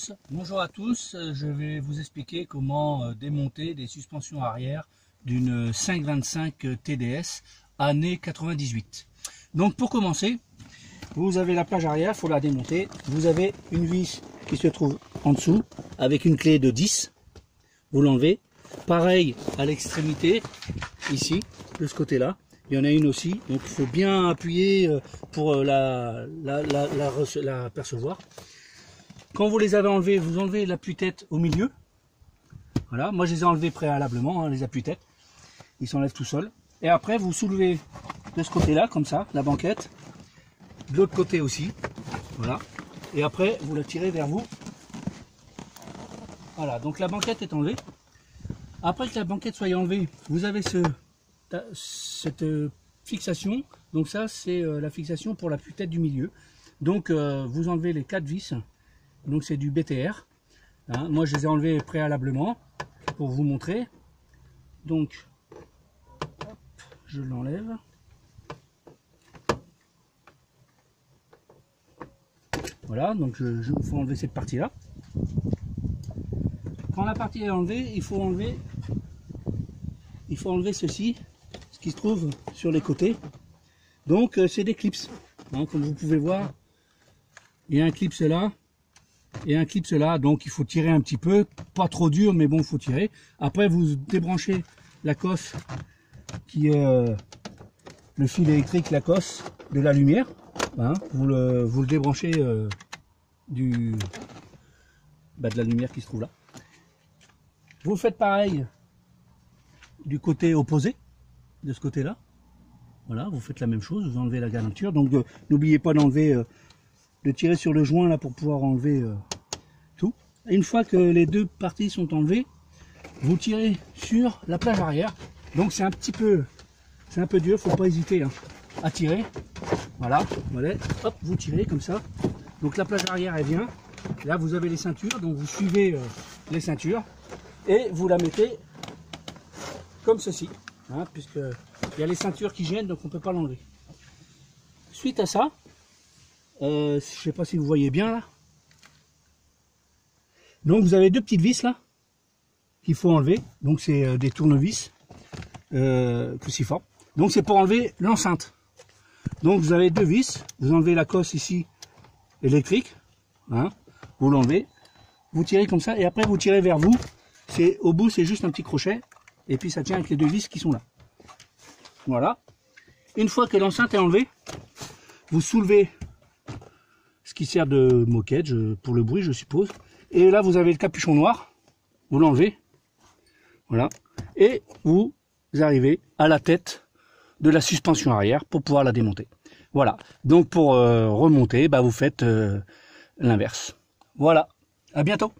tous. Bonjour à tous, je vais vous expliquer comment démonter des suspensions arrière d'une 525 TDS année 98. Donc pour commencer, vous avez la plage arrière, il faut la démonter. Vous avez une vis qui se trouve en dessous avec une clé de 10. Vous l'enlevez. Pareil à l'extrémité, ici, de ce côté-là. Il y en a une aussi, donc il faut bien appuyer pour la percevoir. Quand vous les avez enlevés, vous enlevez l'appui-tête au milieu. Voilà, moi je les ai enlevés préalablement, hein, les appuis-têtes. Ils s'enlèvent tout seuls. Et après, vous soulevez de ce côté-là, comme ça, la banquette. De l'autre côté aussi. Voilà. Et après, vous la tirez vers vous. Voilà, donc la banquette est enlevée. Après que la banquette soit enlevée, vous avez cette fixation. Donc ça, c'est la fixation pour l'appui-tête du milieu. Donc vous enlevez les 4 vis. Donc c'est du BTR. Hein, moi, je les ai enlevés préalablement pour vous montrer. Donc, hop, je l'enlève. Voilà, donc il faut enlever cette partie-là. Quand la partie est enlevée, il faut enlever ceci, ce qui se trouve sur les côtés. Donc c'est des clips. Hein, comme vous pouvez voir, il y a un clip là et un clip là. Donc il faut tirer un petit peu, pas trop dur, mais bon, il faut tirer. Après, vous débranchez la cosse qui est le fil électrique, la cosse de la lumière. Hein, vous le débranchez de la lumière qui se trouve là. Vous faites pareil du côté opposé, de ce côté-là. Voilà, vous faites la même chose, vous enlevez la garniture. Donc n'oubliez pas d'enlever, de tirer sur le joint là pour pouvoir enlever tout. Et une fois que les deux parties sont enlevées, vous tirez sur la plage arrière. Donc c'est un peu dur, faut pas hésiter hein, à tirer. Voilà, hop, vous tirez comme ça. Donc la plage arrière elle vient. Là vous avez les ceintures, donc vous suivez les ceintures et vous la mettez comme ceci, hein, puisque il y a les ceintures qui gênent, donc on ne peut pas l'enlever. Suite à ça, je ne sais pas si vous voyez bien là. Donc vous avez deux petites vis là qu'il faut enlever. Donc c'est des tournevis cruciformes. Donc c'est pour enlever l'enceinte. Donc vous avez deux vis. Vous enlevez la cosse ici électrique. Hein, vous l'enlevez. Vous tirez comme ça et après vous tirez vers vous. Au bout c'est juste un petit crochet. Et puis ça tient avec les deux vis qui sont là. Voilà. Une fois que l'enceinte est enlevée, vous soulevez ce qui sert de moquette, pour le bruit je suppose. Et là vous avez le capuchon noir. Vous l'enlevez. Voilà. Et vous arrivez à la tête de la suspension arrière pour pouvoir la démonter. Voilà. Donc pour remonter, vous faites l'inverse. Voilà. À bientôt.